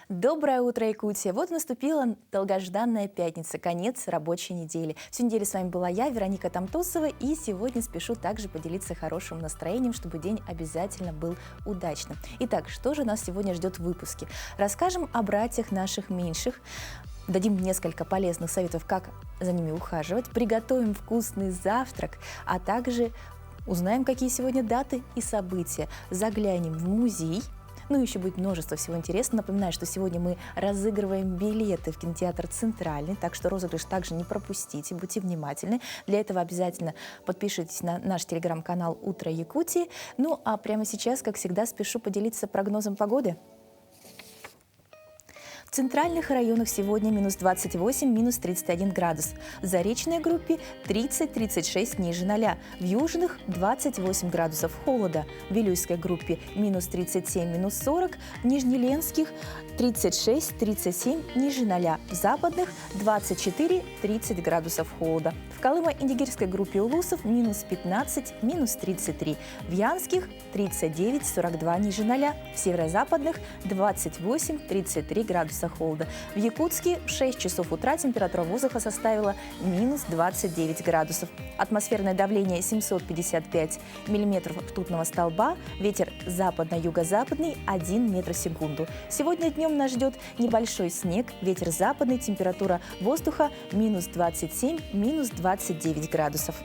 Доброе утро, Якутия! Вот наступила долгожданная пятница, конец рабочей недели. Всю неделю с вами была я, Вероника Тамтусова, и сегодня спешу также поделиться хорошим настроением, чтобы день обязательно был удачным. Итак, что же нас сегодня ждет в выпуске? Расскажем о братьях наших меньших, дадим несколько полезных советов, как за ними ухаживать, приготовим вкусный завтрак, а также узнаем, какие сегодня даты и события, заглянем в музей. Ну, еще будет множество всего интересного. Напоминаю, что сегодня мы разыгрываем билеты в кинотеатр «Центральный», так что розыгрыш также не пропустите, будьте внимательны. Для этого обязательно подпишитесь на наш телеграм-канал «Утро Якутии». Ну, а прямо сейчас, как всегда, спешу поделиться прогнозом погоды. В центральных районах сегодня минус 28, минус 31 градус. В заречной группе 30-36 ниже 0. В южных 28 градусов холода. В Вилюйской группе минус 37, минус 40. В Нижнеленских 36-37 ниже 0. В западных 24-30 градусов холода. В Колымо-Индигирской группе улусов минус 15, минус 33. В Янских 39-42 ниже 0. В северо-западных 28-33 градуса холода. В Якутске в 6 часов утра температура воздуха составила минус 29 градусов. Атмосферное давление 755 миллиметров ртутного столба. Ветер западно-юго-западный 1 метр в секунду. Сегодня днем нас ждет небольшой снег. Ветер западный, температура воздуха минус 27, минус 29 градусов.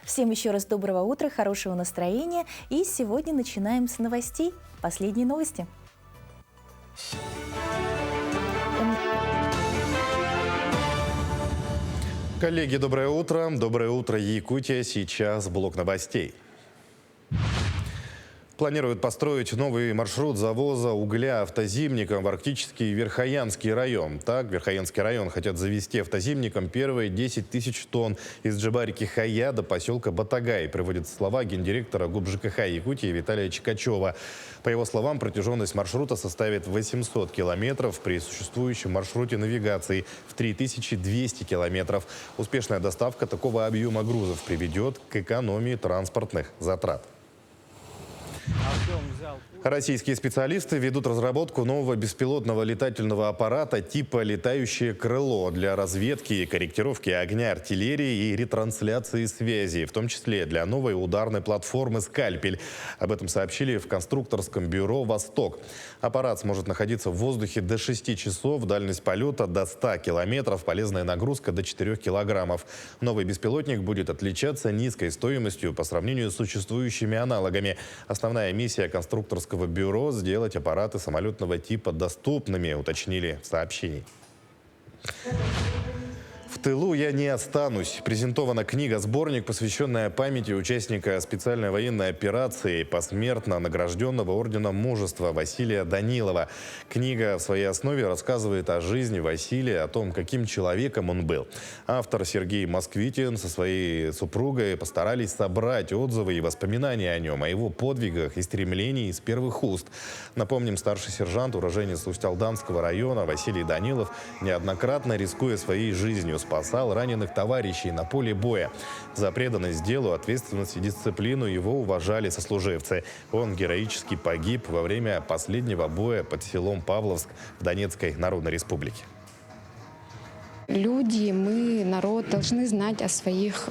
Всем еще раз доброго утра, хорошего настроения. И сегодня начинаем с новостей. Последние новости. Коллеги, доброе утро. Доброе утро, Якутия. Сейчас блок новостей. Планируют построить новый маршрут завоза угля автозимником в Арктический Верхоянский район. Так, в Верхоянский район хотят завести автозимником первые 10 тысяч тонн из Джибарики-Хая до поселка Батагай, приводят слова гендиректора ГУП ЖКХ Якутии Виталия Чикачева. По его словам, протяженность маршрута составит 800 километров при существующем маршруте навигации в 3200 километров. Успешная доставка такого объема грузов приведет к экономии транспортных затрат. Российские специалисты ведут разработку нового беспилотного летательного аппарата типа «Летающее крыло» для разведки и корректировки огня артиллерии и ретрансляции связи, в том числе для новой ударной платформы «Скальпель». Об этом сообщили в конструкторском бюро «Восток». Аппарат сможет находиться в воздухе до 6 часов, дальность полета до 100 километров, полезная нагрузка до 4 килограммов. Новый беспилотник будет отличаться низкой стоимостью по сравнению с существующими аналогами. Основная миссия конструкторского бюро – сделать аппараты самолетного типа доступными, уточнили в сообщении. В тылу я не останусь. Презентована книга-сборник, посвященная памяти участника специальной военной операции, посмертно награжденного орденом Мужества Василия Данилова. Книга в своей основе рассказывает о жизни Василия, о том, каким человеком он был. Автор Сергей Москвитин со своей супругой постарались собрать отзывы и воспоминания о нем, о его подвигах и стремлении из первых уст. Напомним, старший сержант, уроженец Усть-Алданского района Василий Данилов, неоднократно, рискуя своей жизнью, спасал раненых товарищей на поле боя. За преданность делу, ответственность и дисциплину его уважали сослуживцы. Он героически погиб во время последнего боя под селом Павловск в Донецкой Народной Республике. Люди, мы, народ, должны знать о своих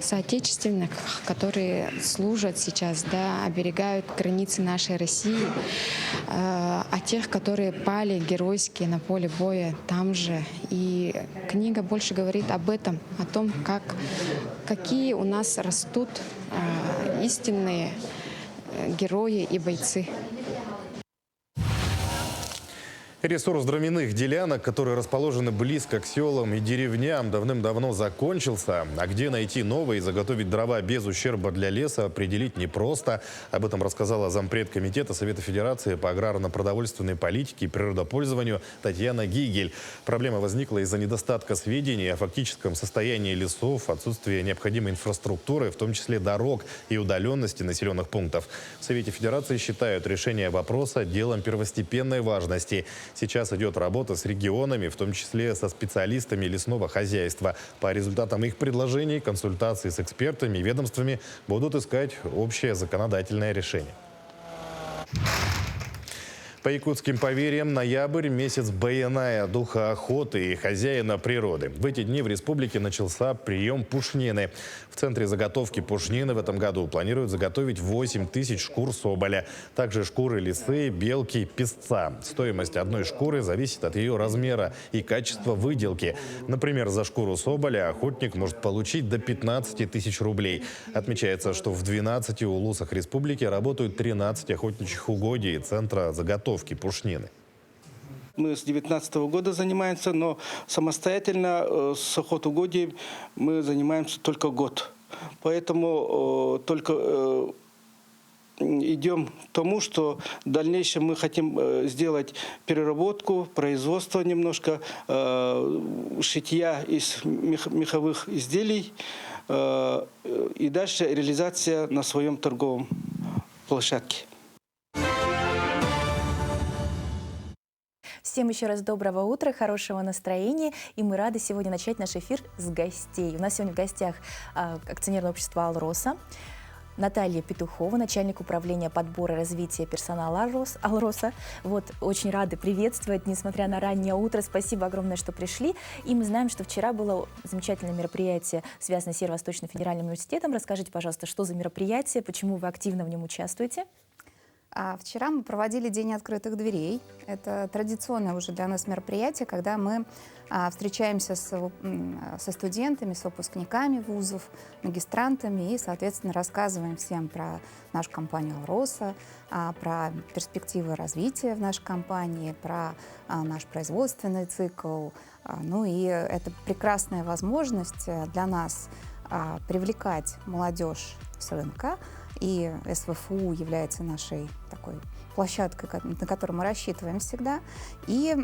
соотечественниках, которые служат сейчас, да, оберегают границы нашей России, о тех, которые пали геройски на поле боя там же. И книга больше говорит об этом, о том, какие у нас растут истинные герои и бойцы. Ресурс дровяных делянок, которые расположены близко к селам и деревням, давным-давно закончился. А где найти новые и заготовить дрова без ущерба для леса, определить непросто. Об этом рассказала зампред комитета Совета Федерации по аграрно-продовольственной политике и природопользованию Татьяна Гигель. Проблема возникла из-за недостатка сведений о фактическом состоянии лесов, отсутствия необходимой инфраструктуры, в том числе дорог и удаленности населенных пунктов. В Совете Федерации считают решение вопроса делом первостепенной важности. Сейчас идет работа с регионами, в том числе со специалистами лесного хозяйства. По результатам их предложений, консультации с экспертами и ведомствами будут искать общее законодательное решение. По якутским поверьям, ноябрь – месяц баяная, духа охоты и хозяина природы. В эти дни в республике начался прием пушнины. В центре заготовки пушнины в этом году планируют заготовить 8 тысяч шкур соболя. Также шкуры лисы, белки, песца. Стоимость одной шкуры зависит от ее размера и качества выделки. Например, за шкуру соболя охотник может получить до 15 тысяч рублей. Отмечается, что в 12 улусах республики работают 13 охотничьих угодий центра заготовки пушнины. Мы с 2019 года занимаемся, но самостоятельно с охотугодием мы занимаемся только год. Поэтому только идем к тому, что в дальнейшем мы хотим сделать переработку, производство немножко, шитья из меховых изделий и дальше реализация на своем торговом площадке. Всем еще раз доброго утра, хорошего настроения. И мы рады сегодня начать наш эфир с гостей. У нас сегодня в гостях акционерное общество «Алроса», Наталья Петухова, начальник управления подбора и развития персонала «Алроса». Вот, очень рады приветствовать, несмотря на раннее утро. Спасибо огромное, что пришли. И мы знаем, что вчера было замечательное мероприятие, связанное с Северо-Восточным федеральным университетом. Расскажите, пожалуйста, что за мероприятие, почему вы активно в нем участвуете? Вчера мы проводили День открытых дверей. Это традиционное уже для нас мероприятие, когда мы встречаемся со студентами, с выпускниками вузов, магистрантами и, соответственно, рассказываем всем про нашу компанию «Алроса», про перспективы развития в нашей компании, про наш производственный цикл. Ну и это прекрасная возможность для нас привлекать молодежь с рынка. И СВФУ является нашей такой площадкой, на которую мы рассчитываем всегда, и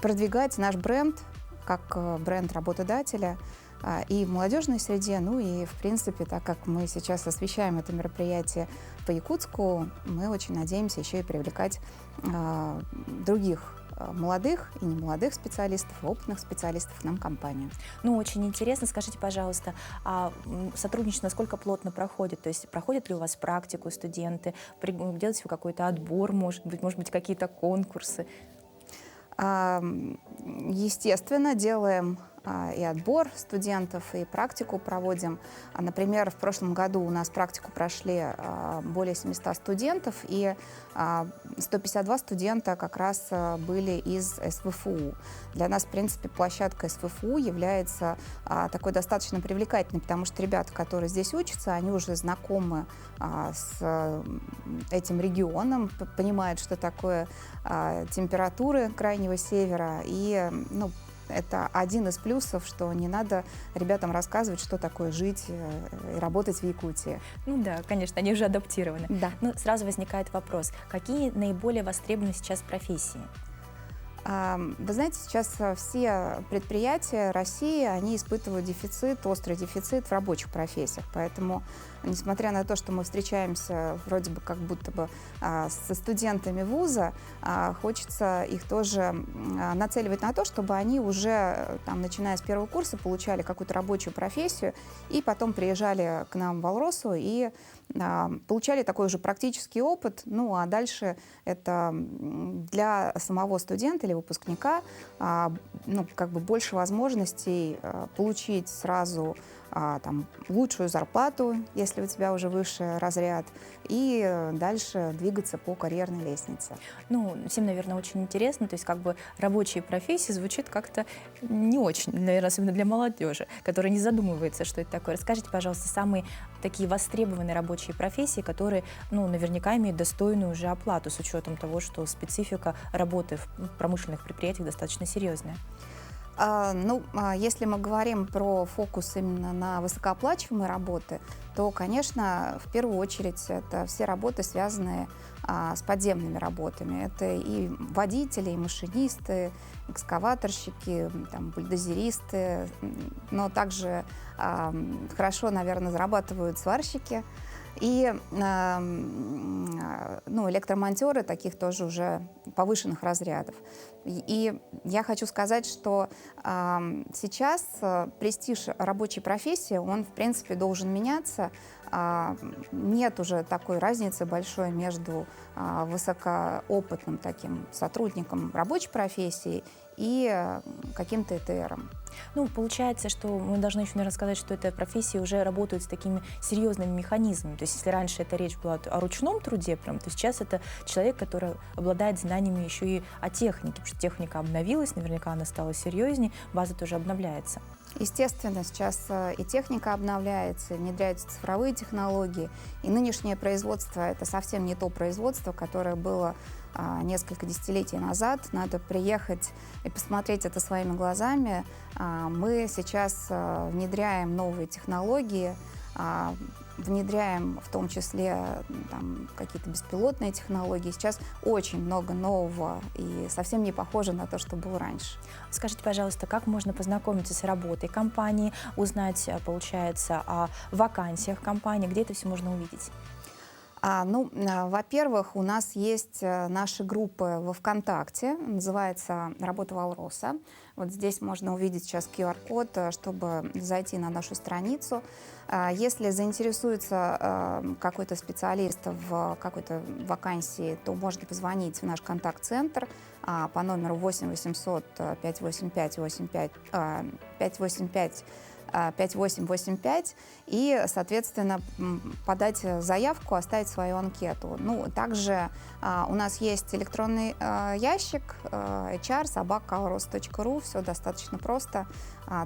продвигать наш бренд как бренд работодателя и в молодежной среде. Ну и, в принципе, так как мы сейчас освещаем это мероприятие по Якутску, мы очень надеемся еще и привлекать других молодых и немолодых специалистов, опытных специалистов в нам компанию. Ну, очень интересно. Скажите, пожалуйста, а сотрудничество насколько плотно проходит? То есть проходят ли у вас практику студенты? Делаете вы какой-то отбор, может быть, какие-то конкурсы? Естественно, делаем и отбор студентов, и практику проводим. Например, в прошлом году у нас практику прошли более 700 студентов, и 152 студента как раз были из СВФУ. Для нас, в принципе, площадка СВФУ является такой достаточно привлекательной, потому что ребята, которые здесь учатся, они уже знакомы с этим регионом, понимают, что такое температуры Крайнего Севера, и это один из плюсов, что не надо ребятам рассказывать, что такое жить и работать в Якутии. Ну да, конечно, они уже адаптированы. Да. Ну, сразу возникает вопрос, какие наиболее востребованы сейчас профессии? Вы знаете, сейчас все предприятия России, они испытывают дефицит, острый дефицит в рабочих профессиях. Поэтому, несмотря на то, что мы встречаемся вроде бы как будто бы со студентами вуза, хочется их тоже нацеливать на то, чтобы они уже, начиная с первого курса, получали какую-то рабочую профессию и потом приезжали к нам в Алросу и получали такой уже практический опыт. Ну, а дальше это для самого студента или выпускника больше возможностей получить сразу лучшую зарплату, если у тебя уже высший разряд, и дальше двигаться по карьерной лестнице. Ну, всем, наверное, очень интересно, то есть рабочие профессии звучит как-то не очень, наверное, особенно для молодежи, которая не задумывается, что это такое. Расскажите, пожалуйста, самые такие востребованные рабочие профессии, которые, наверняка имеют достойную уже оплату с учетом того, что специфика работы в промышленных предприятиях достаточно серьезная. Если мы говорим про фокус именно на высокооплачиваемые работы, то, конечно, в первую очередь это все работы, связанные с подземными работами. Это и водители, и машинисты, экскаваторщики, бульдозеристы, но также хорошо, наверное, зарабатывают сварщики. И электромонтеры таких тоже уже повышенных разрядов. И я хочу сказать, что сейчас престиж рабочей профессии, он, в принципе, должен меняться. нет уже такой разницы большой между высокоопытным таким сотрудником рабочей профессии и каким-то ЭТРом. Ну, получается, что мы должны еще, наверное, сказать, что эта профессия уже работает с такими серьезными механизмами. То есть, если раньше эта речь была о ручном труде, прям, то сейчас это человек, который обладает знаниями еще и о технике, потому что техника обновилась, наверняка она стала серьезнее, база тоже обновляется. Естественно, сейчас и техника обновляется, и внедряются цифровые технологии. И нынешнее производство — это совсем не то производство, которое было несколько десятилетий назад. Надо приехать и посмотреть это своими глазами. Мы сейчас внедряем новые технологии, внедряем в том числе какие-то беспилотные технологии. Сейчас очень много нового и совсем не похоже на то, что было раньше. Скажите, пожалуйста, как можно познакомиться с работой компании, узнать, получается, о вакансиях компании, где это все можно увидеть? Во-первых, у нас есть наши группы во ВКонтакте, называется «Работа Валроса». Вот здесь можно увидеть сейчас QR-код, чтобы зайти на нашу страницу. Если заинтересуется какой-то специалист в какой-то вакансии, то можно позвонить в наш контакт-центр по номеру 8 800 585 5885 и, соответственно, подать заявку, оставить свою анкету. Также у нас есть электронный ящик hr@valros.ru. Все достаточно просто.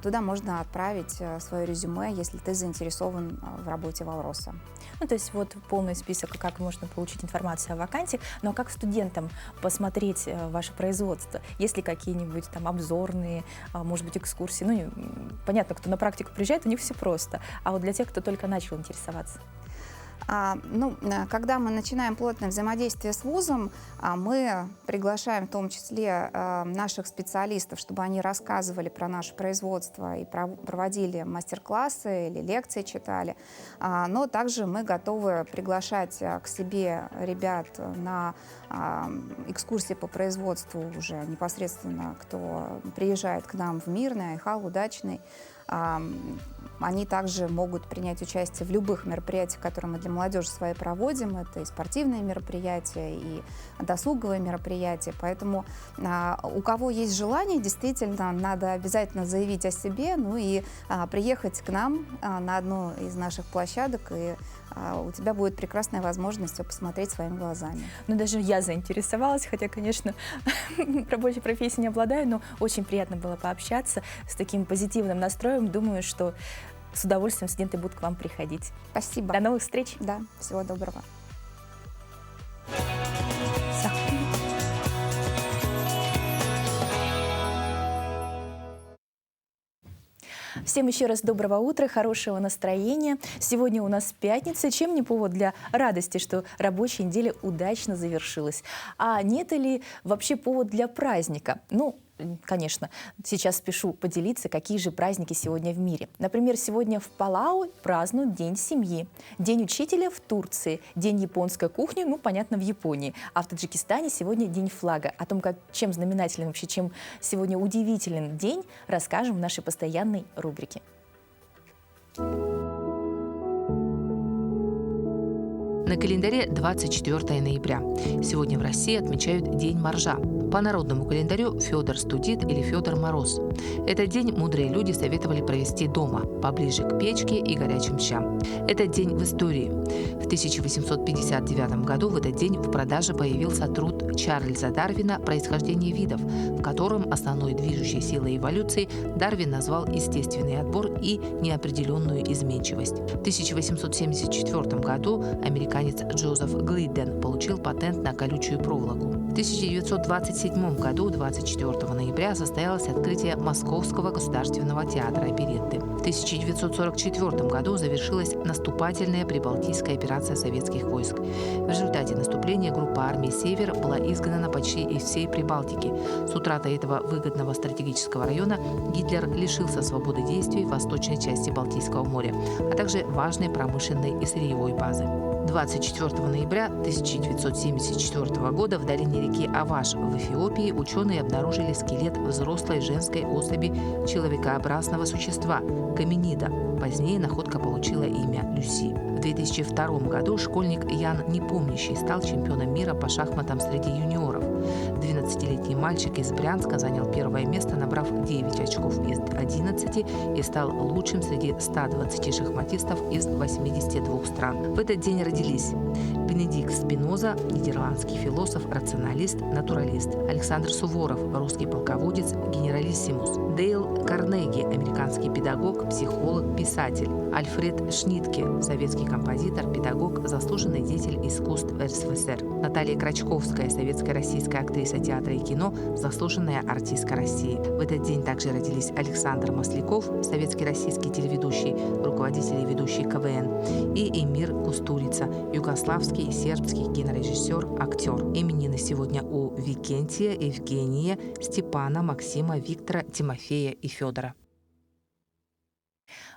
Туда можно отправить свое резюме, если ты заинтересован в работе Валроса. То есть вот полный список, как можно получить информацию о вакансиях. Но как студентам посмотреть ваше производство? Есть ли какие-нибудь там обзорные, может быть, экскурсии? Понятно, кто на практику приезжает, у них все просто. А вот для тех, кто только начал интересоваться? Когда мы начинаем плотное взаимодействие с вузом, мы приглашаем в том числе наших специалистов, чтобы они рассказывали про наше производство и проводили мастер-классы или лекции читали. Но также мы готовы приглашать к себе ребят на экскурсии по производству уже непосредственно, кто приезжает к нам в Мирный, Айхал, Удачный. Они также могут принять участие в любых мероприятиях, которые мы для молодежи своей проводим. Это и спортивные мероприятия, и досуговые мероприятия. Поэтому у кого есть желание, действительно, надо обязательно заявить о себе, и приехать к нам на одну из наших площадок, и у тебя будет прекрасная возможность все посмотреть своими глазами. Даже я заинтересовалась, хотя, конечно, рабочей профессией не обладаю, но очень приятно было пообщаться с таким позитивным настроем. Думаю, что с удовольствием студенты будут к вам приходить. Спасибо. До новых встреч. Да, всего доброго. Всем еще раз доброго утра, хорошего настроения. Сегодня у нас пятница. Чем не повод для радости, что рабочая неделя удачно завершилась? А нет ли вообще повод для праздника? Конечно, сейчас спешу поделиться, какие же праздники сегодня в мире. Например, сегодня в Палау празднуют День семьи, День учителя в Турции, День японской кухни, понятно, в Японии. А в Таджикистане сегодня День флага. О том, чем знаменателен вообще, чем сегодня удивителен день, расскажем в нашей постоянной рубрике. На календаре 24 ноября. Сегодня в России отмечают День моржа. По народному календарю Федор студит или Федор Мороз. Этот день мудрые люди советовали провести дома, поближе к печке и горячим щам. Этот день в истории. В 1859 году в этот день в продаже появился труд Чарльза Дарвина «Происхождение видов», в котором основной движущей силой эволюции Дарвин назвал естественный отбор и неопределенную изменчивость. В 1874 году американец Джозеф Глидден получил патент на колючую проволоку. В 1927 году, 24 ноября, состоялось открытие Московского государственного театра оперетты. В 1944 году завершилась наступательная прибалтийская операция советских войск. В результате наступления группа армий «Север» была изгнана почти из всей Прибалтики. С утратой этого выгодного стратегического района Гитлер лишился свободы действий в восточной части Балтийского моря, а также важной промышленной и сырьевой базы. 24 ноября 1974 года в долине реки Аваш в Эфиопии ученые обнаружили скелет взрослой женской особи человекообразного существа – гоминида. Позднее находка получила имя Люси. В 2002 году школьник Ян Непомнящий стал чемпионом мира по шахматам среди юниоров. 12-летний мальчик из Брянска занял первое место, набрав 9 очков из 11 и стал лучшим среди 120 шахматистов из 82 стран. В этот день родились Бенедикт Спиноза, нидерландский философ, рационалист, натуралист; Александр Суворов, русский полководец, генералиссимус; Дейл Карнеги, американский педагог, психолог, писатель; Альфред Шнитке, советский композитор, педагог, заслуженный деятель искусств РСФСР; Наталья Крачковская, советская российская актриса театра и кино, заслуженная артистка России. В этот день также родились Александр Масляков, советский российский телеведущий, руководитель и ведущий КВН, и Эмир Кустурица, югославский и сербский кинорежиссер, актер. Именины сегодня у Викентия, Евгения, Степана, Максима, Виктора, Тимофея и Федора.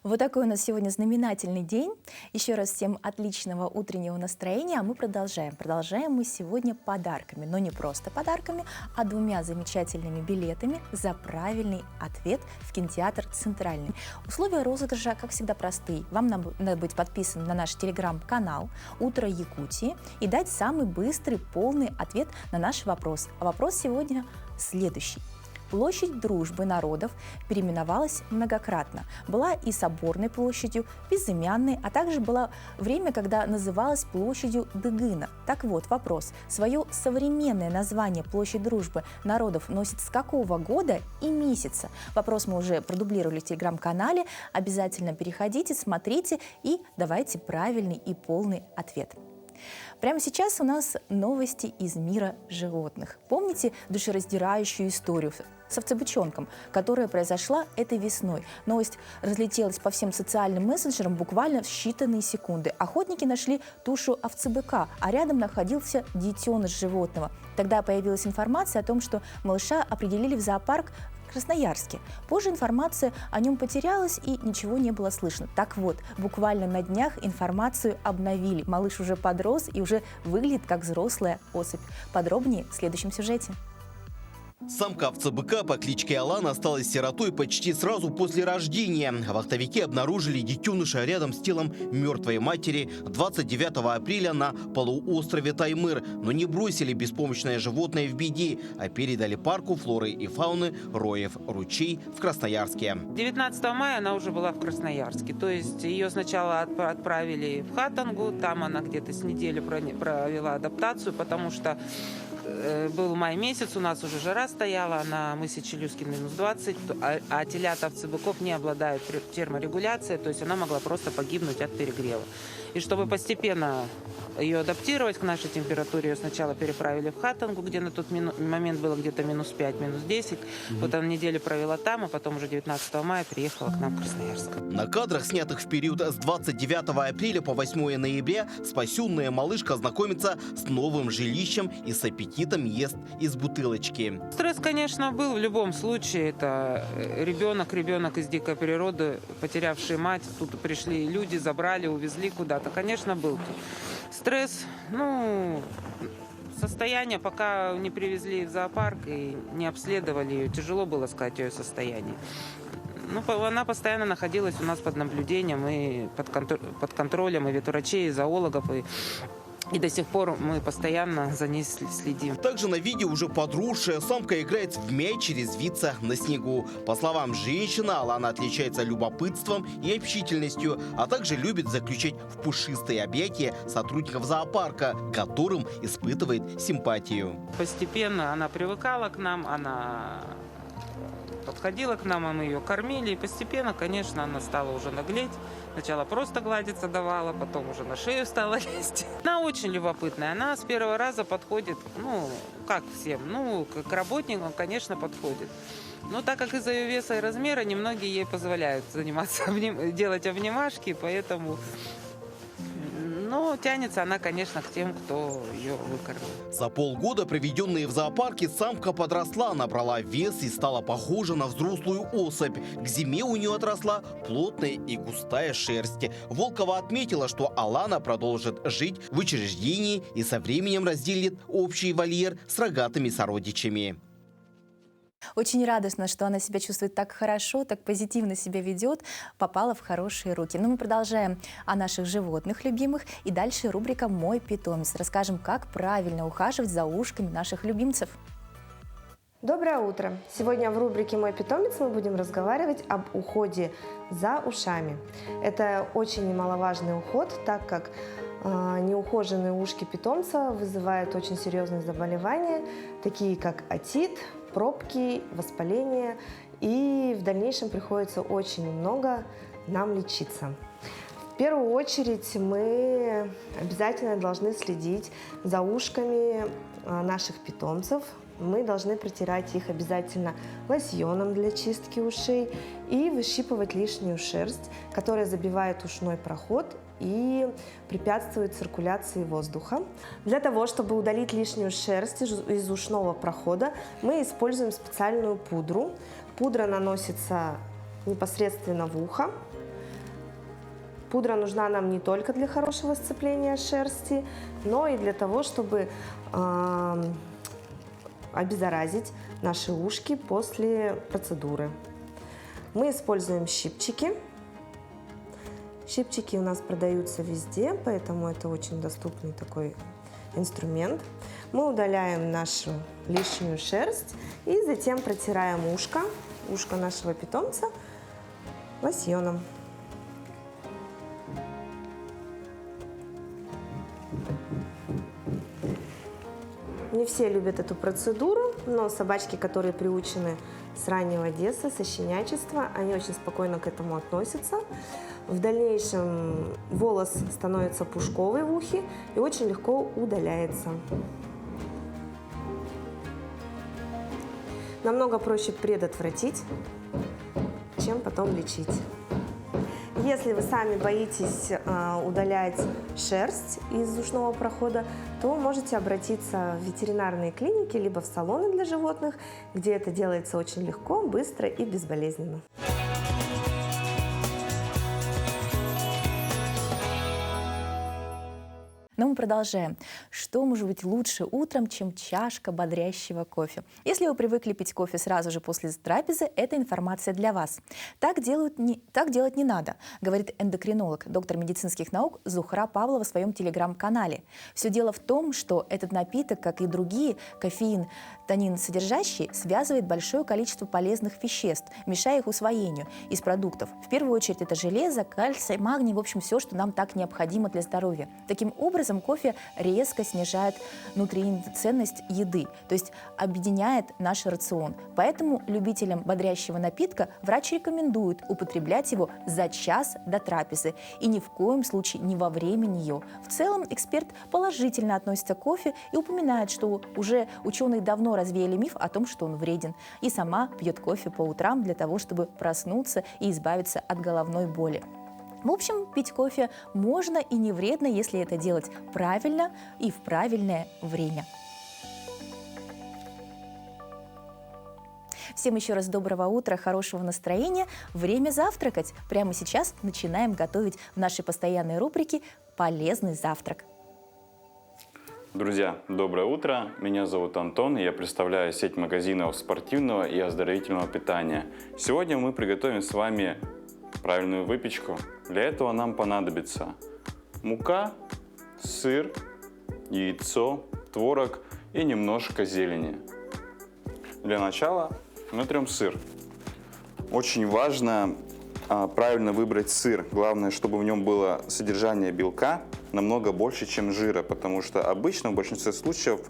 Вот такой у нас сегодня знаменательный день. Еще раз всем отличного утреннего настроения. А мы продолжаем. Продолжаем мы сегодня подарками. Но не просто подарками, а 2 замечательными билетами за правильный ответ в кинотеатр «Центральный». Условия розыгрыша, как всегда, простые. Вам надо быть подписанным на наш телеграм-канал «Утро Якутии» и дать самый быстрый, полный ответ на наш вопрос. А вопрос сегодня следующий. Площадь Дружбы народов переименовалась многократно. Была и Соборной площадью, Безымянной, а также было время, когда называлась площадью Дыгына. Так вот, вопрос. Свое современное название Площадь Дружбы народов носит с какого года и месяца? Вопрос мы уже продублировали в телеграм-канале. Обязательно переходите, смотрите и давайте правильный и полный ответ. Прямо сейчас у нас новости из мира животных. Помните душераздирающую историю с овцебычонком, которая произошла этой весной? Новость разлетелась по всем социальным мессенджерам буквально в считанные секунды. Охотники нашли тушу овцебыка, а рядом находился детеныш животного. Тогда появилась информация о том, что малыша определили в зоопарк в Красноярске. Позже информация о нем потерялась и ничего не было слышно. Так вот, буквально на днях информацию обновили. Малыш уже подрос и уже выглядит как взрослая особь. Подробнее в следующем сюжете. Самка овцебыка по кличке Алана осталась сиротой почти сразу после рождения. Вахтовики обнаружили детеныша рядом с телом мертвой матери 29 апреля на полуострове Таймыр, но не бросили беспомощное животное в беде, а передали парку флоры и фауны Роев ручей в Красноярске. 19 мая она уже была в Красноярске. То есть ее сначала отправили в Хатангу, там она где-то с неделю провела адаптацию, потому что был май месяц, у нас уже жара стояла, на мысе Челюскин минус 20, а телята овцебыков не обладают терморегуляцией, то есть она могла просто погибнуть от перегрева. И чтобы постепенно ее адаптировать к нашей температуре, ее сначала переправили в Хатангу, где на тот момент было где-то минус 5, минус 10. Вот она неделю провела там, а потом уже 19 мая приехала к нам в Красноярск. На кадрах, снятых в период с 29 апреля по 8 ноября, спасенная малышка знакомится с новым жилищем и с аппетитом ест из бутылочки. Стресс, конечно, был в любом случае. Это ребенок из дикой природы, потерявший мать. Тут пришли люди, забрали, увезли куда-то. Конечно, был стресс. Состояние, пока не привезли в зоопарк и не обследовали ее, тяжело было сказать о ее состоянии. Она постоянно находилась у нас под наблюдением и под контролем и ветврачей, и зоологов, и до сих пор мы постоянно за ней следим. Также на видео уже подросшая самка играет в мяч и резвится на снегу. По словам женщины, Алана отличается любопытством и общительностью, а также любит заключать в пушистые объятия сотрудников зоопарка, к которым испытывает симпатию. Постепенно она привыкала к нам, она подходила к нам, а мы ее кормили. И постепенно, конечно, она стала уже наглеть. Сначала просто гладиться давала, потом уже на шею стала лезть. Она очень любопытная. Она с первого раза подходит, как всем, к работникам, конечно, подходит. Но так как из-за ее веса и размера, немногие ей позволяют заниматься, делать обнимашки, поэтому... Но тянется она, конечно, к тем, кто ее выкормил. За полгода, проведенные в зоопарке, самка подросла, набрала вес и стала похожа на взрослую особь. К зиме у нее отросла плотная и густая шерсть. Волкова отметила, что Алана продолжит жить в учреждении и со временем разделит общий вольер с рогатыми сородичами. Очень радостно, что она себя чувствует так хорошо, так позитивно себя ведет, попала в хорошие руки. Но мы продолжаем о наших животных любимых. И дальше рубрика «Мой питомец». Расскажем, как правильно ухаживать за ушками наших любимцев. Доброе утро! Сегодня в рубрике «Мой питомец» мы будем разговаривать об уходе за ушами. Это очень немаловажный уход, так как неухоженные ушки питомца вызывают очень серьезные заболевания, такие как отит, пробки, воспаление, и в дальнейшем приходится очень много нам лечиться. В первую очередь мы обязательно должны следить за ушками наших питомцев. Мы должны протирать их обязательно лосьоном для чистки ушей и выщипывать лишнюю шерсть, которая забивает ушной проход и препятствует циркуляции воздуха. Для того, чтобы удалить лишнюю шерсть из ушного прохода, мы используем специальную пудру. Пудра наносится непосредственно в ухо. Пудра нужна нам не только для хорошего сцепления шерсти, но и для того, чтобы обеззаразить наши ушки после процедуры. Мы используем щипчики. Щипчики у нас продаются везде, поэтому это очень доступный такой инструмент. Мы удаляем нашу лишнюю шерсть и затем протираем ушко нашего питомца лосьоном. Не все любят эту процедуру, но собачки, которые приучены с раннего детства, со щенячества, они очень спокойно к этому относятся. В дальнейшем волос становится пушковый в ухе и очень легко удаляется. Намного проще предотвратить, чем потом лечить. Если вы сами боитесь удалять шерсть из ушного прохода, то можете обратиться в ветеринарные клиники либо в салоны для животных, где это делается очень легко, быстро и безболезненно. Но мы продолжаем. Что может быть лучше утром, чем чашка бодрящего кофе? Если вы привыкли пить кофе сразу же после трапезы, эта информация для вас. Так делать не надо, говорит эндокринолог, доктор медицинских наук Зухра Павлова в своем телеграм-канале. Все дело в том, что этот напиток, как и другие, кофеин, танин содержащие, связывает большое количество полезных веществ, мешая их усвоению из продуктов. В первую очередь это железо, кальций, магний, в общем, все, что нам так необходимо для здоровья. Таким образом, кофе резко снижает нутриентценность еды, то есть объединяет наш рацион. Поэтому любителям бодрящего напитка врач рекомендует употреблять его за час до трапезы и ни в коем случае не во время нее. В целом эксперт положительно относится к кофе и упоминает, что уже ученые давно развеяли миф о том, что он вреден, и сама пьет кофе по утрам для того, чтобы проснуться и избавиться от головной боли. В общем, пить кофе можно и не вредно, если это делать правильно и в правильное время. Всем еще раз доброго утра, хорошего настроения. Время завтракать. Прямо сейчас начинаем готовить в нашей постоянной рубрике «Полезный завтрак». Друзья, доброе утро. Меня зовут Антон, и я представляю сеть магазинов спортивного и оздоровительного питания. Сегодня мы приготовим с вами правильную выпечку. Для этого нам понадобится мука, сыр, яйцо, творог и немножко зелени. Для начала натрем сыр. Очень важно правильно выбрать сыр. Главное, чтобы в нем было содержание белка намного больше, чем жира, потому что обычно в большинстве случаев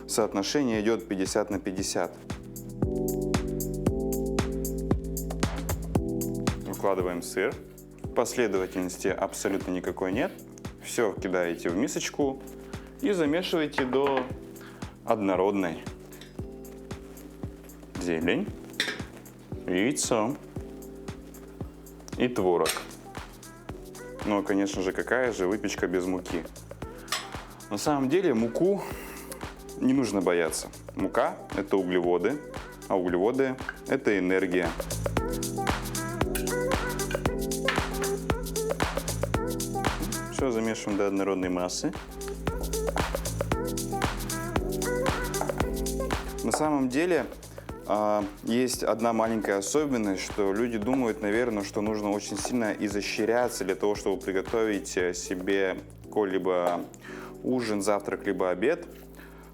соотношение идет 50 на 50. Выкладываем сыр. Последовательности абсолютно никакой нет. Все кидаете в мисочку и замешиваете до однородной. Зелень, яйцо и творог. Ну, конечно же, какая же выпечка без муки? На самом деле муку не нужно бояться. Мука – это углеводы, а углеводы – это энергия. Все замешиваем до однородной массы. На самом деле есть одна маленькая особенность, что люди думают, наверное, что нужно очень сильно изощряться для того, чтобы приготовить себе какой-либо ужин, завтрак, либо обед.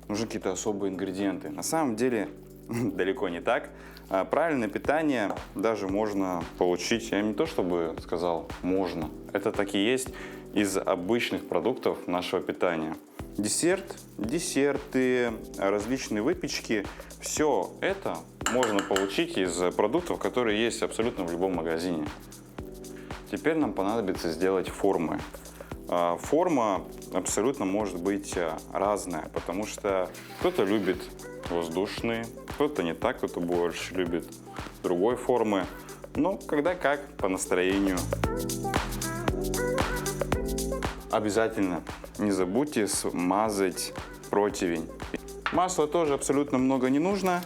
Нужны какие-то особые ингредиенты. На самом деле далеко не так. Правильное питание даже можно получить, я не то чтобы сказал можно, это так и есть из обычных продуктов нашего питания. Десерты, различные выпечки, все это можно получить из продуктов, которые есть абсолютно в любом магазине. Теперь нам понадобится сделать формы. Форма абсолютно может быть разная, потому что кто-то любит воздушные, кто-то не так, кто-то больше любит другой формы. Но когда как, по настроению. Обязательно не забудьте смазать противень. Масла тоже абсолютно много не нужно.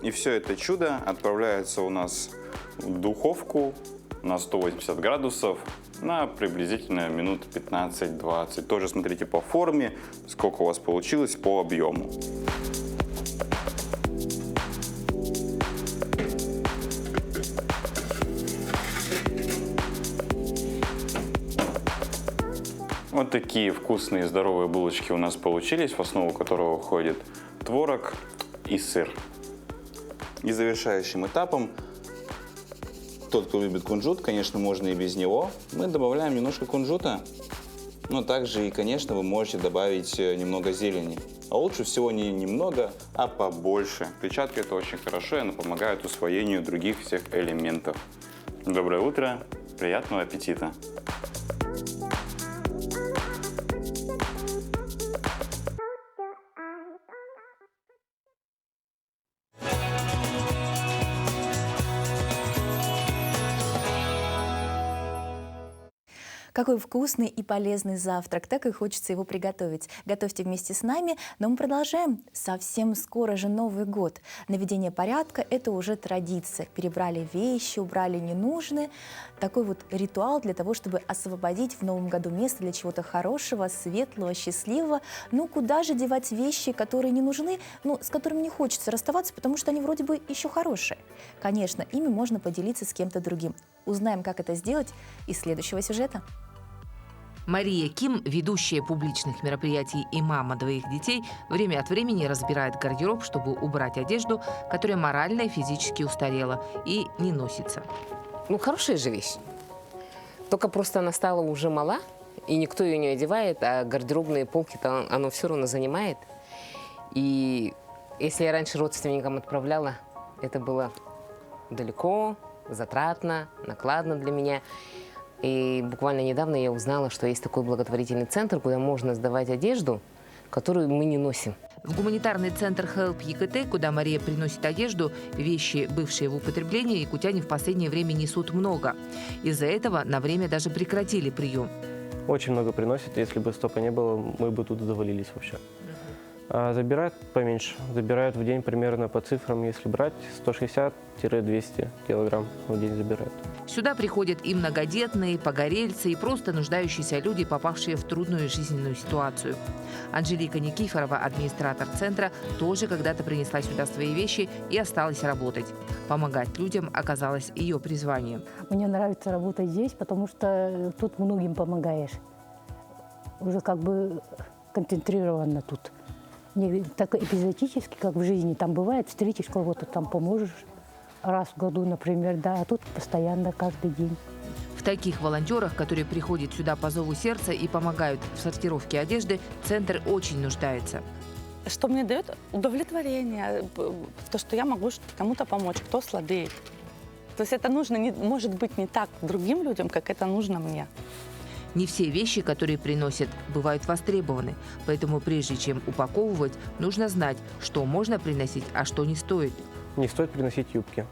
И все это чудо отправляется у нас в духовку на 180 градусов на приблизительно минут 15-20. Тоже смотрите по форме, сколько у вас получилось по объему. Вот такие вкусные и здоровые булочки у нас получились, в основу которого входит творог и сыр. И завершающим этапом, тот, кто любит кунжут, конечно, можно и без него, мы добавляем немножко кунжута, но также и, конечно, вы можете добавить немного зелени. А лучше всего не немного, а побольше. Клетчатка — это очень хорошо, и она помогает усвоению других всех элементов. Доброе утро, приятного аппетита! Какой вкусный и полезный завтрак, так и хочется его приготовить. Готовьте вместе с нами, но мы продолжаем. Совсем скоро же Новый год. Наведение порядка – это уже традиция. Перебрали вещи, убрали ненужные. Такой вот ритуал для того, чтобы освободить в Новом году место для чего-то хорошего, светлого, счастливого. Ну, куда же девать вещи, которые не нужны, с которыми не хочется расставаться, потому что они вроде бы еще хорошие? Конечно, ими можно поделиться с кем-то другим. Узнаем, как это сделать из следующего сюжета. Мария Ким, ведущая публичных мероприятий и мама двоих детей, время от времени разбирает гардероб, чтобы убрать одежду, которая морально и физически устарела и не носится. Хорошая же вещь. Только просто она стала уже мала, и никто ее не одевает, а гардеробные полки-то оно все равно занимает. И если я раньше родственникам отправляла, это было далеко, затратно, накладно для меня. И буквально недавно я узнала, что есть такой благотворительный центр, куда можно сдавать одежду, которую мы не носим. В гуманитарный центр Help ЕКТ, куда Мария приносит одежду, вещи, бывшие в употреблении, якутяне в последнее время несут много. Из-за этого на время даже прекратили прием. Очень много приносит. Если бы стопа не было, мы бы тут завалились вообще. А забирают поменьше. Забирают в день примерно по цифрам, если брать, 160-200 килограмм в день забирают. Сюда приходят и многодетные, и погорельцы, и просто нуждающиеся люди, попавшие в трудную жизненную ситуацию. Анжелика Никифорова, администратор центра, тоже когда-то принесла сюда свои вещи и осталась работать. Помогать людям оказалось ее призванием. Мне нравится работать здесь, потому что тут многим помогаешь. Уже как бы концентрированно тут. Не так эпизодически, как в жизни. Там бывает, встретишь кого-то, там поможешь раз в году, например, да, а тут постоянно, каждый день. В таких волонтерах, которые приходят сюда по зову сердца и помогают в сортировке одежды, центр очень нуждается. Что мне дает удовлетворение, то, что я могу кому-то помочь, кто слабеет. То есть это нужно, может быть, не так другим людям, как это нужно мне. Не все вещи, которые приносят, бывают востребованы. Поэтому прежде чем упаковывать, нужно знать, что можно приносить, а что не стоит. Не стоит приносить юбки.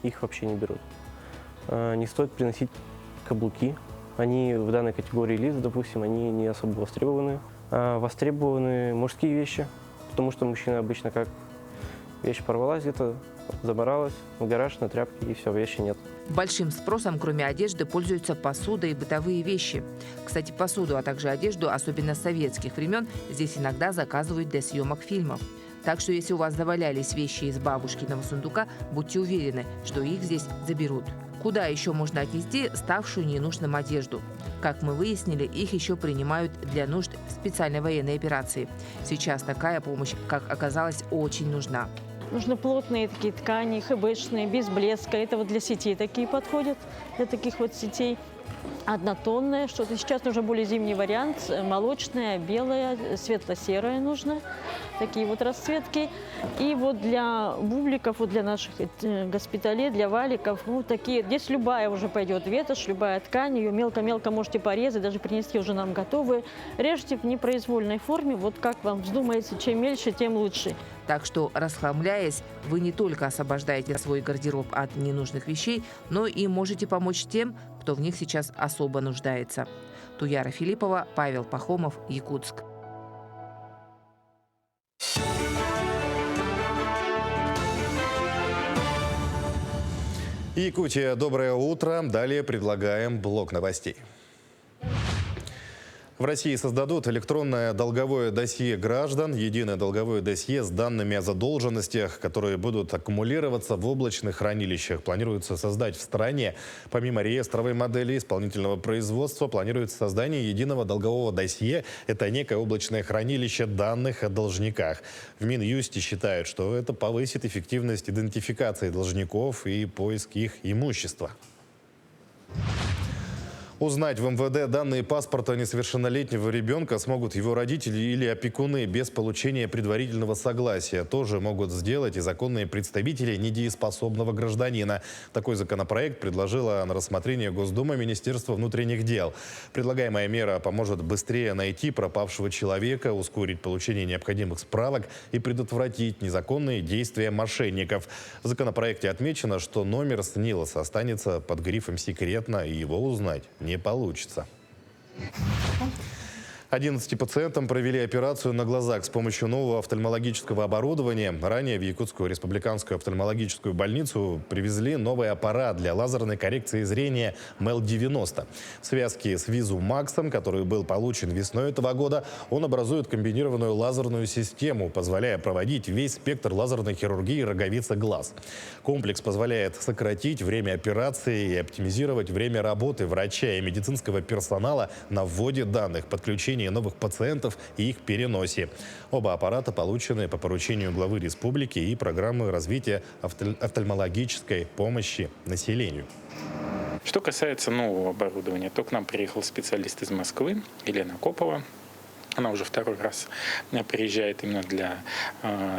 Их вообще не берут. Не стоит приносить каблуки. Они в данной категории лиц, допустим, они не особо востребованы. Востребованы мужские вещи, потому что мужчина обычно как вещь порвалась где-то, заморалась, в гараж, на тряпки, и все, вещи нет. Большим спросом, кроме одежды, пользуются посуда и бытовые вещи. Кстати, посуду, а также одежду, особенно с советских времен, здесь иногда заказывают для съемок фильмов. Так что если у вас завалялись вещи из бабушкиного сундука, будьте уверены, что их здесь заберут. Куда еще можно отнести ставшую ненужным одежду? Как мы выяснили, их еще принимают для нужд специальной военной операции. Сейчас такая помощь, как оказалось, очень нужна. Нужны плотные такие ткани, хэбэшные, без блеска. Это вот для сетей такие подходят, для таких вот сетей. Однотонная, что-то сейчас нужно более зимний вариант, молочная, белая, светло-серая нужно, такие вот расцветки. И вот для бубликов, вот для наших госпиталей, для валиков, ну такие, здесь любая уже пойдет ветошь, любая ткань, ее мелко-мелко можете порезать, даже принести уже нам готовые. Режьте в непроизвольной форме, вот как вам вздумается, чем мельче, тем лучше. Так что, расхламляясь, вы не только освобождаете свой гардероб от ненужных вещей, но и можете помочь тем, кто в них сейчас особо нуждается. Туяра Филиппова, Павел Пахомов, Якутск. Якутия, доброе утро. Далее предлагаем блок новостей. В России создадут электронное долговое досье граждан, единое долговое досье с данными о задолженностях, которые будут аккумулироваться в облачных хранилищах. Планируется создать в стране. Помимо реестровой модели исполнительного производства, планируется создание единого долгового досье. Это некое облачное хранилище данных о должниках. В Минюсте считают, что это повысит эффективность идентификации должников и поиск их имущества. Узнать в МВД данные паспорта несовершеннолетнего ребенка смогут его родители или опекуны без получения предварительного согласия. Тоже могут сделать и законные представители недееспособного гражданина. Такой законопроект предложила на рассмотрение Госдумы Министерство внутренних дел. Предлагаемая мера поможет быстрее найти пропавшего человека, ускорить получение необходимых справок и предотвратить незаконные действия мошенников. В законопроекте отмечено, что номер СНИЛС останется под грифом «секретно» и его узнать не получится. 11 пациентам провели операцию на глазах с помощью нового офтальмологического оборудования. Ранее в Якутскую республиканскую офтальмологическую больницу привезли новый аппарат для лазерной коррекции зрения МЕЛ-90. В связке с Визумаксом, который был получен весной этого года, он образует комбинированную лазерную систему, позволяя проводить весь спектр лазерной хирургии роговицы глаз. Комплекс позволяет сократить время операции и оптимизировать время работы врача и медицинского персонала на вводе данных, подключении новых пациентов и их переносе. Оба аппарата получены по поручению главы республики и программы развития офтальмологической помощи населению. Что касается нового оборудования, то к нам приехал специалист из Москвы, Елена Копова. Она уже второй раз приезжает именно для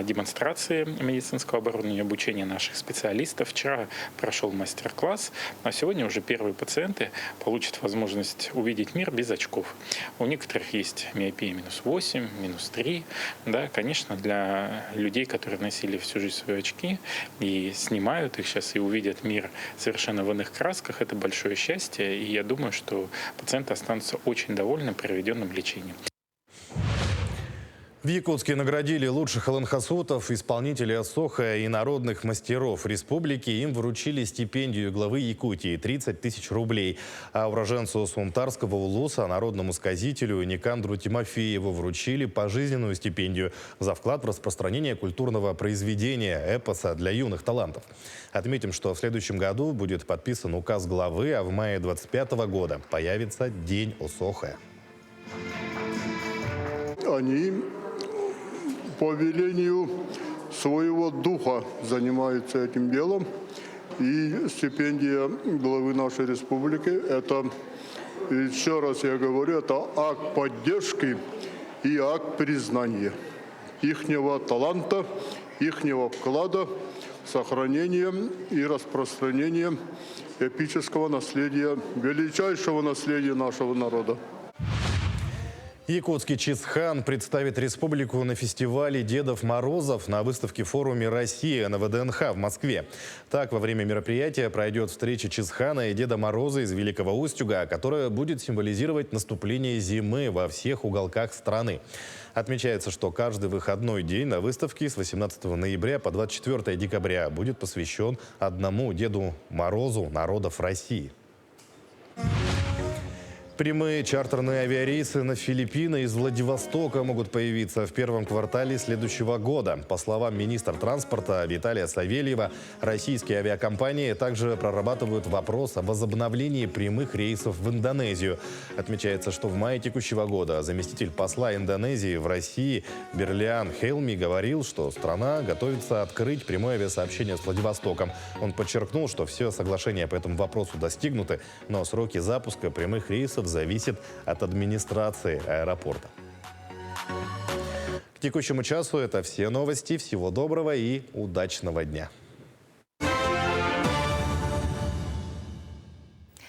демонстрации медицинского оборудования, обучения наших специалистов. Вчера прошел мастер-класс, а сегодня уже первые пациенты получат возможность увидеть мир без очков. У некоторых есть миопия -8, -3. Да, конечно, для людей, которые носили всю жизнь свои очки и снимают их сейчас и увидят мир совершенно в иных красках, это большое счастье. И я думаю, что пациенты останутся очень довольны проведенным лечением. В Якутске наградили лучших аланхасутов, исполнителей осоха и народных мастеров республики. Им вручили стипендию главы Якутии – 30 тысяч рублей. А уроженцу Сунтарского улуса, народному сказителю Никандру Тимофееву вручили пожизненную стипендию за вклад в распространение культурного произведения эпоса для юных талантов. Отметим, что в следующем году будет подписан указ главы, а в мае 2025 года появится День Осоха. Они по велению своего духа занимаются этим делом. И стипендия главы нашей республики – это, еще раз я говорю, это акт поддержки и акт признания ихнего таланта, ихнего вклада в сохранение и распространение эпического наследия, величайшего наследия нашего народа. Якутский Чисхан представит республику на фестивале Дедов Морозов на выставке-форуме «Россия» на ВДНХ в Москве. Так, во время мероприятия пройдет встреча Чисхана и Деда Мороза из Великого Устюга, которая будет символизировать наступление зимы во всех уголках страны. Отмечается, что каждый выходной день на выставке с 18 ноября по 24 декабря будет посвящен одному Деду Морозу народов России. Прямые чартерные авиарейсы на Филиппины из Владивостока могут появиться в первом квартале следующего года. По словам министра транспорта Виталия Савельева, российские авиакомпании также прорабатывают вопрос о возобновлении прямых рейсов в Индонезию. Отмечается, что в мае текущего года заместитель посла Индонезии в России Берлиан Хелми говорил, что страна готовится открыть прямое авиасообщение с Владивостоком. Он подчеркнул, что все соглашения по этому вопросу достигнуты, но сроки запуска прямых рейсов зависит от администрации аэропорта. К текущему часу это все новости. Всего доброго и удачного дня.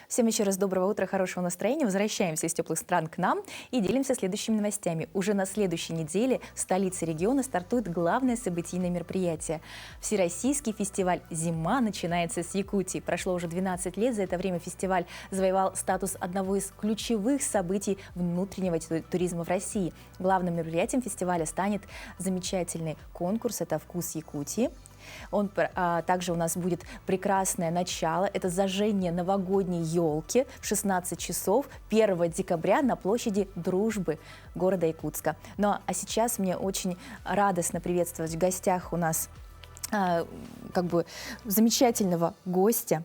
Всем еще раз доброго утра, хорошего настроения. Возвращаемся из теплых стран к нам и делимся следующими новостями. Уже на следующей неделе в столице региона стартует главное событийное мероприятие. Всероссийский фестиваль «Зима» начинается с Якутии. Прошло уже 12 лет. За это время фестиваль завоевал статус одного из ключевых событий внутреннего туризма в России. Главным мероприятием фестиваля станет замечательный конкурс «Это вкус Якутии». Также у нас будет прекрасное начало. Это зажжение новогодней елки в 16 часов 1 декабря на площади Дружбы города Якутска. Ну а сейчас мне очень радостно приветствовать в гостях у нас замечательного гостя.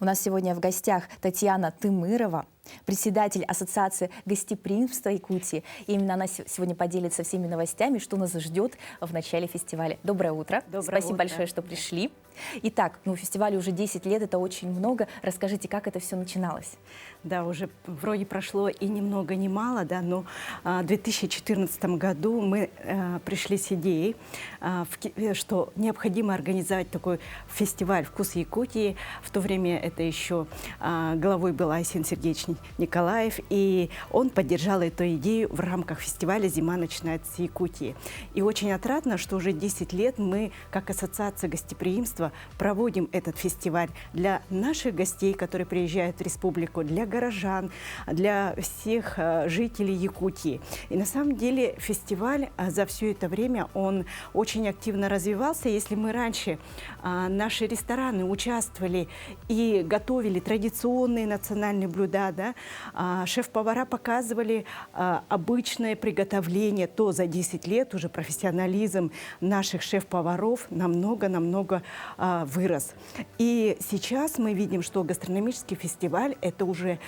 У нас сегодня в гостях Татьяна Тымырова, председатель Ассоциации гостеприимства Якутии. И именно она сегодня поделится всеми новостями, что нас ждет в начале фестиваля. Доброе утро. Спасибо большое, что пришли. Итак, фестивалю уже 10 лет, это очень много. Расскажите, как это все начиналось? Да, уже вроде прошло и ни много ни мало, да, но в 2014 году мы пришли с идеей, что необходимо организовать такой фестиваль «Вкус Якутии». В то время это еще главой был Айсен Сергеевич Николаев, и он поддержал эту идею в рамках фестиваля «Зима начинается с Якутии». И очень отрадно, что уже 10 лет мы, как Ассоциация гостеприимства, проводим этот фестиваль для наших гостей, которые приезжают в республику, для горожан, для всех жителей Якутии. И на самом деле фестиваль за все это время, он очень активно развивался. Если мы раньше наши рестораны участвовали и готовили традиционные национальные блюда, да, шеф-повара показывали обычное приготовление, то за 10 лет уже профессионализм наших шеф-поваров намного вырос. И сейчас мы видим, что гастрономический фестиваль – это уже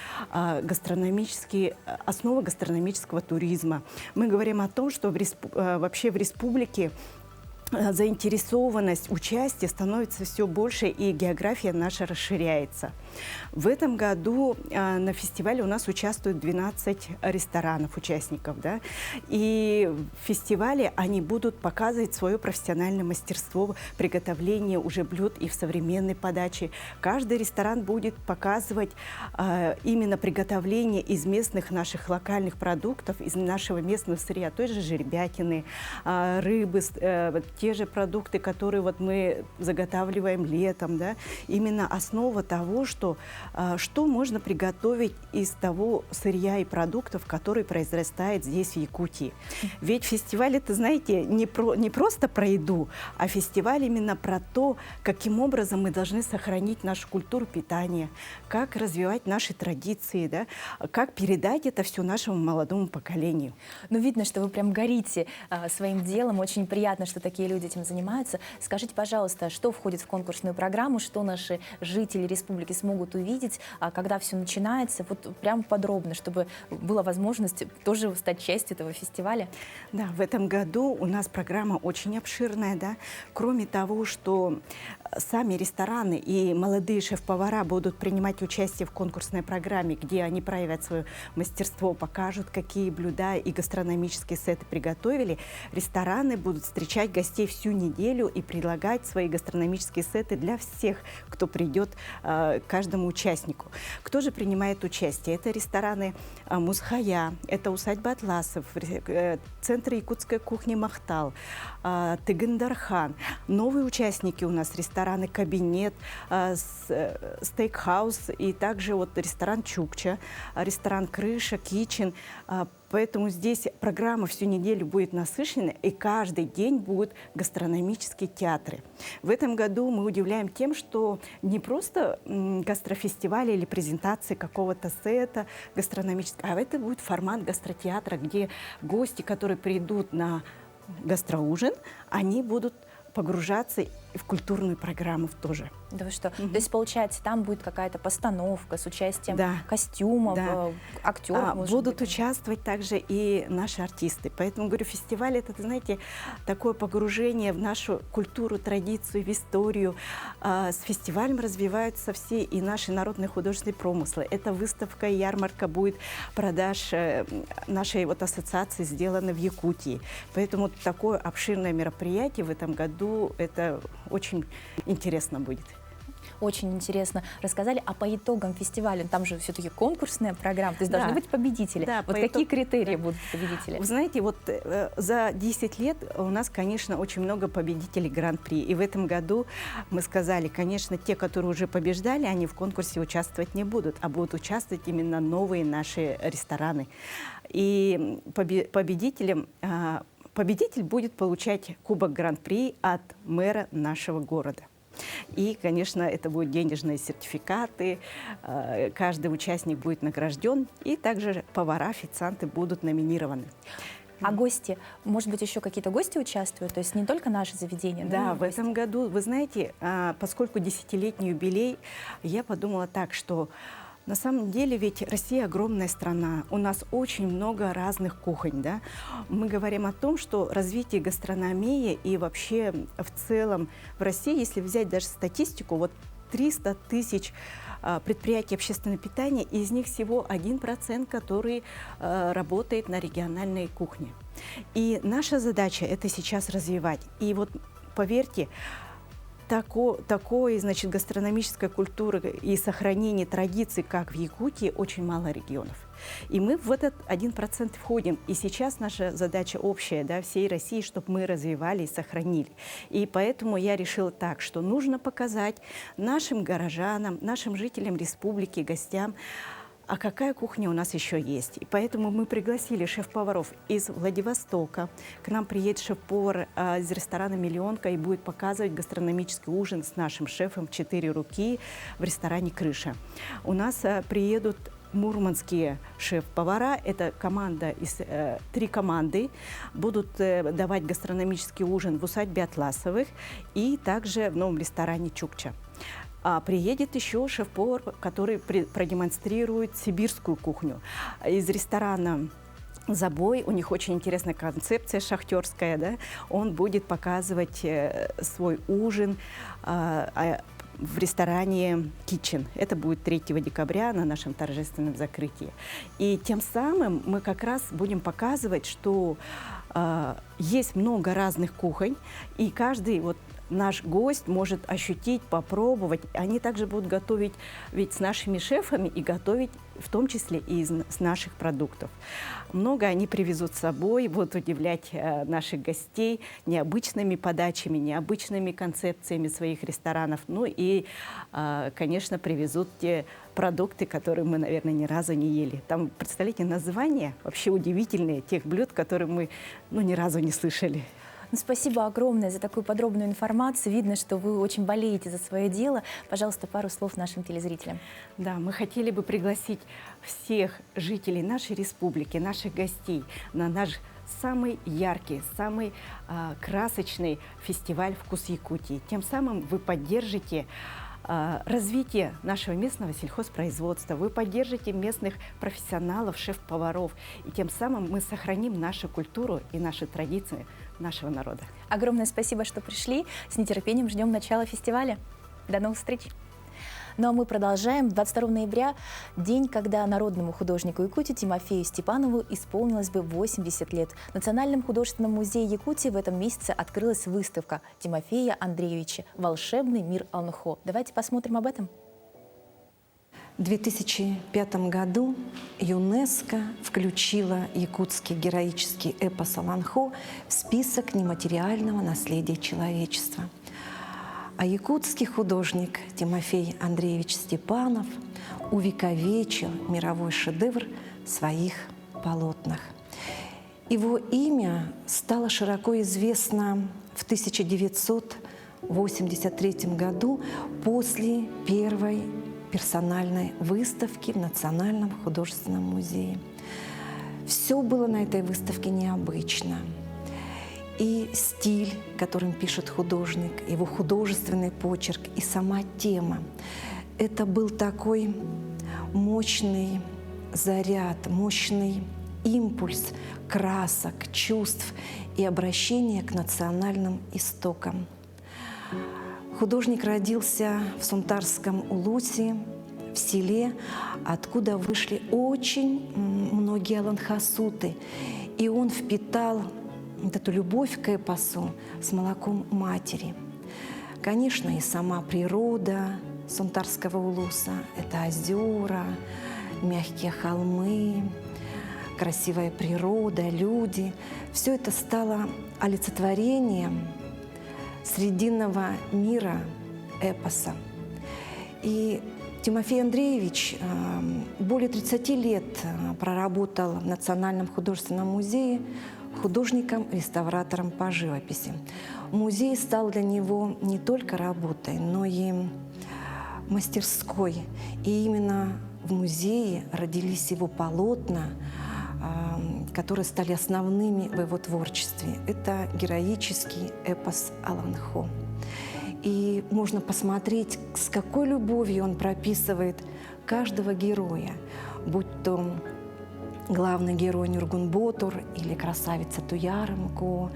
основа гастрономического туризма. Мы говорим о том, что вообще в республике заинтересованность, участие становится все больше, и география наша расширяется. В этом году на фестивале у нас участвует 12 ресторанов, участников. Да? И в фестивале они будут показывать свое профессиональное мастерство приготовления уже блюд и в современной подаче. Каждый ресторан будет показывать именно приготовление из местных наших локальных продуктов, из нашего местного сырья, той же жеребятины, рыбы, те же продукты, которые мы заготавливаем летом, да, именно основа того, что можно приготовить из того сырья и продуктов, которые произрастают здесь, в Якутии. Ведь фестиваль, это, знаете, не просто про еду, а фестиваль именно про то, каким образом мы должны сохранить нашу культуру питания, как развивать наши традиции, да, как передать это все нашему молодому поколению. Видно, что вы прям горите своим делом. Очень приятно, что такие люди этим занимаются. Скажите, пожалуйста, что входит в конкурсную программу, что наши жители республики смогут увидеть, когда все начинается, прям подробно, чтобы была возможность тоже стать частью этого фестиваля? Да, в этом году у нас программа очень обширная, да. Кроме того, что сами рестораны и молодые шеф-повара будут принимать участие в конкурсной программе, где они проявят свое мастерство, покажут, какие блюда и гастрономические сеты приготовили. Рестораны будут встречать гостей всю неделю и предлагать свои гастрономические сеты для всех, кто придет, каждому участнику. Кто же принимает участие? Это рестораны «Мусхая», это усадьба Атласов, центр якутской кухни «Махтал», Тыгындархан. Новые участники у нас рестораны «Кабинет», «Стейкхаус» и также ресторан «Чукча», ресторан «Крыша», «Кичен». Поэтому здесь программа всю неделю будет насыщена, и каждый день будут гастрономические театры. В этом году мы удивляем тем, что не просто гастрофестивали или презентации какого-то сета гастрономического, а это будет формат гастротеатра, где гости, которые придут на гастроужин, они будут погружаться в культурную программу тоже. Да вы что? То есть, получается, там будет какая-то постановка с участием Да. костюмов, Да. актеров, может Будут быть. участвовать также и наши артисты. Поэтому, говорю, фестиваль — это, знаете, такое погружение в нашу культуру, традицию, в историю. С фестивалем развиваются все и наши народные художественные промыслы. Это выставка и ярмарка будет продаж нашей вот ассоциации сделана в Якутии. Поэтому такое обширное мероприятие в этом году, это очень интересно будет. Очень интересно рассказали. А по итогам фестиваля, там же все-таки конкурсная программа, то есть Да. должны быть победители. Да, вот по какие итог- критерии да. будут победители? Вы знаете, вот за 10 лет у нас, конечно, очень много победителей Гран-при. И в этом году мы сказали, конечно, те, которые уже побеждали, они в конкурсе участвовать не будут, а будут участвовать именно новые наши рестораны. И победитель будет получать кубок Гран-при от мэра нашего города. И, конечно, это будут денежные сертификаты, каждый участник будет награжден, и также повара, официанты будут номинированы. А гости, может быть, еще какие-то гости участвуют? То есть не только наши заведения? Да, но и в этом году, вы знаете, поскольку 10-летний юбилей, я подумала так, что на самом деле ведь Россия огромная страна, у нас очень много разных кухонь, да. Мы говорим о том, что развитие гастрономии и вообще в целом в России, если взять даже статистику, вот 300 тысяч предприятий общественного питания, из них всего 1%, который работает на региональной кухне. И наша задача это сейчас развивать. И вот поверьте, такой, значит, гастрономической культуры и сохранения традиций, как в Якутии, очень мало регионов. И мы в этот 1% входим. И сейчас наша задача общая, да, всей России, чтобы мы развивали и сохранили. И поэтому я решила так, что нужно показать нашим горожанам, нашим жителям республики, гостям, а какая кухня у нас еще есть. И поэтому мы пригласили шеф-поваров из Владивостока. К нам приедет шеф-повар из ресторана «Миллионка» и будет показывать гастрономический ужин с нашим шефом «4 руки» в ресторане «Крыша». У нас приедут мурманские шеф-повара, это команда из 3 команды, будут давать гастрономический ужин в усадьбе Атласовых и также в новом ресторане «Чукча». А приедет еще шеф-повар, который продемонстрирует сибирскую кухню. Из ресторана «Забой», у них очень интересная концепция шахтерская, да? Он будет показывать свой ужин в ресторане «Kitchen». Это будет 3 декабря на нашем торжественном закрытии. И тем самым мы как раз будем показывать, что есть много разных кухонь, и каждый вот наш гость может ощутить, попробовать. Они также будут готовить ведь с нашими шефами и готовить в том числе и с наших продуктов. Много они привезут с собой, будут удивлять наших гостей необычными подачами, необычными концепциями своих ресторанов. Ну и, конечно, привезут те продукты, которые мы, наверное, ни разу не ели. Там, представляете, названия вообще удивительные тех блюд, которые мы ни разу не слышали. Ну, спасибо огромное за такую подробную информацию. Видно, что вы очень болеете за свое дело. Пожалуйста, пару слов нашим телезрителям. Да, мы хотели бы пригласить всех жителей нашей республики, наших гостей на наш самый яркий, самый красочный фестиваль «Вкус Якутии». Тем самым вы поддержите развитие нашего местного сельхозпроизводства, вы поддержите местных профессионалов, шеф-поваров, и тем самым мы сохраним нашу культуру и наши традиции нашего народа. Огромное спасибо, что пришли. С нетерпением ждем начала фестиваля. До новых встреч! Ну а мы продолжаем. 22 ноября – день, когда народному художнику Якутии Тимофею Степанову исполнилось бы 80 лет. В Национальном художественном музее Якутии в этом месяце открылась выставка Тимофея Андреевича «Волшебный мир Алнухо». Давайте посмотрим об этом. В 2005 году ЮНЕСКО включила якутский героический эпос Аланхо в список нематериального наследия человечества. А якутский художник Тимофей Андреевич Степанов увековечил мировой шедевр в своих полотнах. Его имя стало широко известно в 1983 году после первой персональной выставки в Национальном художественном музее. Все было на этой выставке необычно. И стиль, которым пишет художник, его художественный почерк, и сама тема. Это был такой мощный заряд, мощный импульс красок, чувств и обращения к национальным истокам. Художник родился в Сунтарском Улусе, в селе, откуда вышли очень многие аланхасуты. И он впитал вот эту любовь к эпосу с молоком матери. Конечно, и сама природа Сунтарского Улуса — это озера, мягкие холмы, красивая природа, люди. Все это стало олицетворением срединного мира эпоса. И Тимофей Андреевич более 30 лет проработал в Национальном художественном музее художником-реставратором по живописи. Музей стал для него не только работой, но и мастерской. И именно в музее родились его полотна, которые стали основными в его творчестве. Это героический эпос Аланхо. И можно посмотреть, с какой любовью он прописывает каждого героя, будь то главный герой Нюргун-Ботур или красавица Туярмко,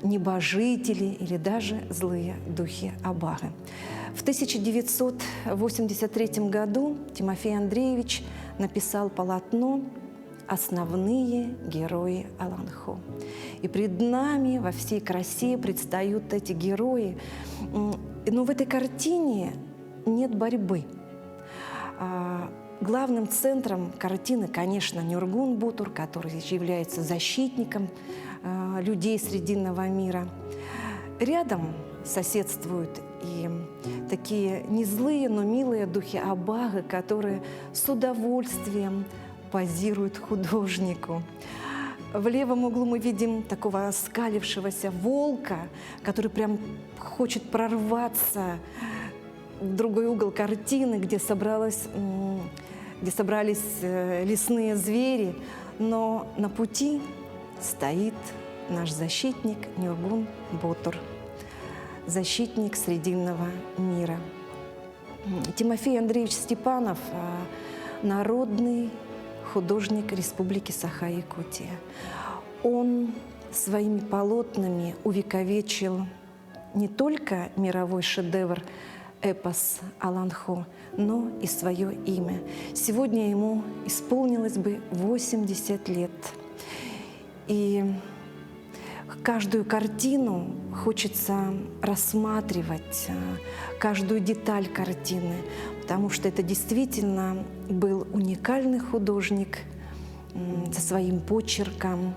небожители или даже злые духи Абагы. В 1983 году Тимофей Андреевич написал полотно «Основные герои Аланхо». И пред нами во всей красе предстают эти герои. Но в этой картине нет борьбы. Главным центром картины, конечно, Нюргун-Ботур, который является защитником людей срединного мира. Рядом соседствуют и такие не злые, но милые духи Абага, которые с удовольствием позируют художнику. В левом углу мы видим такого оскалившегося волка, который прям хочет прорваться в другой угол картины, где собрались лесные звери. Но на пути стоит наш защитник Нюргун-Ботур, защитник срединного мира. Тимофей Андреевич Степанов – народный художник Республики Саха-Якутия. Он своими полотнами увековечил не только мировой шедевр эпос Аланхо, но и свое имя. Сегодня ему исполнилось бы 80 лет. И каждую картину хочется рассматривать, каждую деталь картины, потому что это действительно был уникальный художник со своим почерком,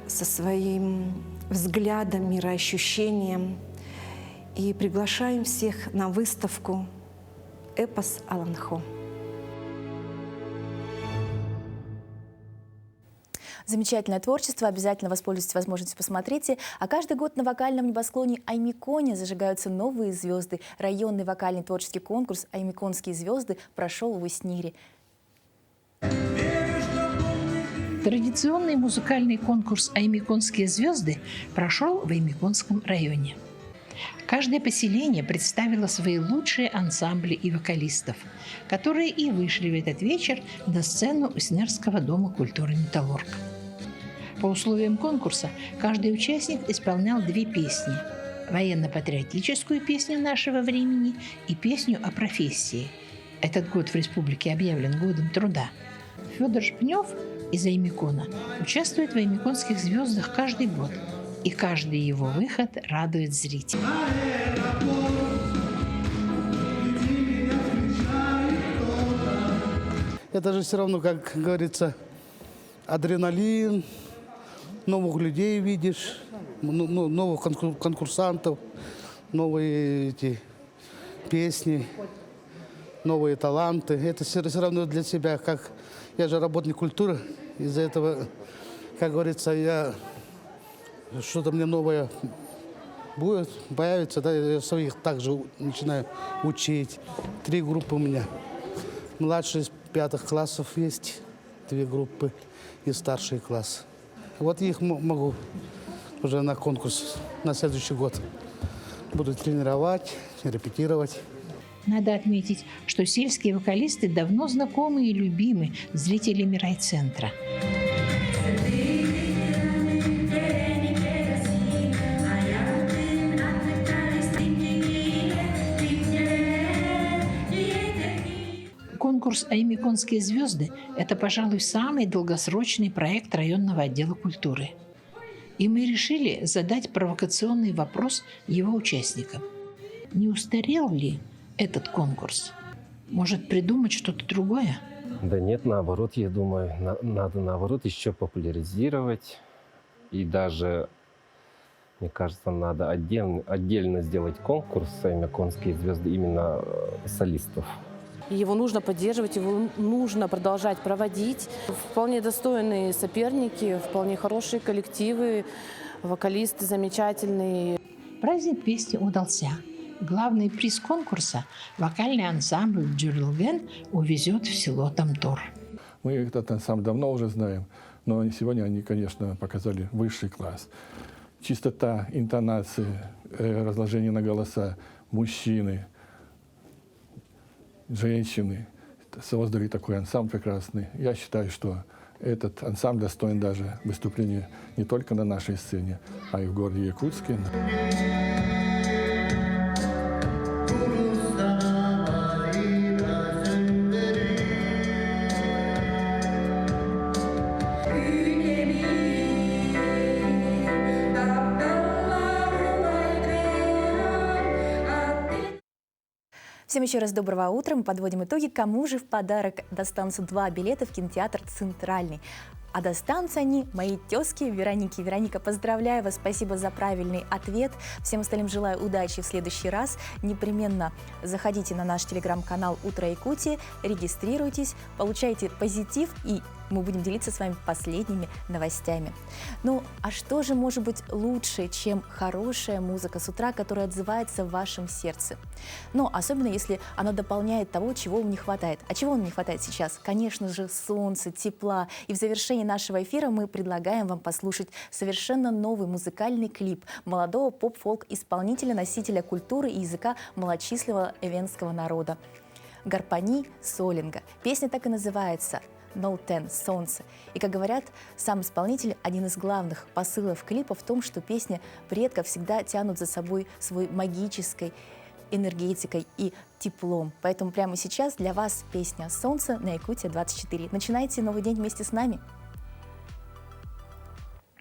со своим взглядом, мироощущением. И приглашаем всех на выставку «Эпос Аланхо». Замечательное творчество, обязательно воспользуйтесь возможностью, посмотрите. А каждый год на вокальном небосклоне Аймиконе зажигаются новые звезды. Районный вокальный творческий конкурс «Аймиконские звезды» прошел в Уснире. Традиционный музыкальный конкурс «Аймиконские звезды» прошел в Аймиконском районе. Каждое поселение представило свои лучшие ансамбли и вокалистов, которые и вышли в этот вечер на сцену Уснерского дома культуры «Металлург». По условиям конкурса каждый участник исполнял 2 песни – военно-патриотическую песню нашего времени и песню о профессии. Этот год в республике объявлен годом труда. Федор Шпнев из Аймикона участвует в «Аймиконских звездах» каждый год, и каждый его выход радует зрителей. Это же все равно, как говорится, адреналин, новых людей видишь, новых конкурсантов, новые эти песни, новые таланты. Это все равно для себя, как я же работник культуры, Из-за этого, как говорится, что-то мне новое будет, появится, да, я своих также начинаю учить. 3 группы у меня. Младшие из 5 классов есть 2 группы и старший класс. Вот их могу уже на конкурс на следующий год. Буду тренировать, репетировать. Надо отметить, что сельские вокалисты давно знакомы и любимы зрителями райцентра. Конкурс «Аймиконские звезды» – это, пожалуй, самый долгосрочный проект районного отдела культуры. И мы решили задать провокационный вопрос его участникам. Не устарел ли этот конкурс? Может, придумать что-то другое? Да нет, наоборот, я думаю, надо наоборот еще популяризировать. И даже, мне кажется, надо отдельно сделать конкурс «Аймиконские звезды» именно солистов. Его нужно поддерживать, его нужно продолжать проводить. Вполне достойные соперники, вполне хорошие коллективы, вокалисты замечательные. Праздник песни удался. Главный приз конкурса – вокальный ансамбль «Джурилген» увезет в село Тамтор. Мы этот ансамбль давно уже знаем, но сегодня они, конечно, показали высший класс. Чистота, интонации, разложение на голоса, мужчины, женщины создали такой ансамбль прекрасный. Я считаю, что этот ансамбль достоин даже выступления не только на нашей сцене, а и в городе Якутске. Всем еще раз доброго утра. Мы подводим итоги. Кому же в подарок достанутся 2 билета в кинотеатр «Центральный». А достанутся они моей тезке Веронике. Вероника, поздравляю вас, спасибо за правильный ответ. Всем остальным желаю удачи в следующий раз. Непременно заходите на наш телеграм-канал «Утро Якутии», регистрируйтесь, получайте позитив, и мы будем делиться с вами последними новостями. Ну, а что же может быть лучше, чем хорошая музыка с утра, которая отзывается в вашем сердце? Ну, особенно если она дополняет того, чего вам не хватает. А чего вам не хватает сейчас? Конечно же, солнца, тепла. И в завершении нашего эфира мы предлагаем вам послушать совершенно новый музыкальный клип молодого поп-фолк-исполнителя, носителя культуры и языка малочисленного эвенского народа Гарпани Солинга. Песня так и называется «No-10» — «Солнце». И, как говорят, сам исполнитель, один из главных посылов клипа в том, что песни предков всегда тянут за собой свой магической энергетикой и теплом. Поэтому прямо сейчас для вас песня «Солнце» на Якутия 24. Начинайте новый день вместе с нами.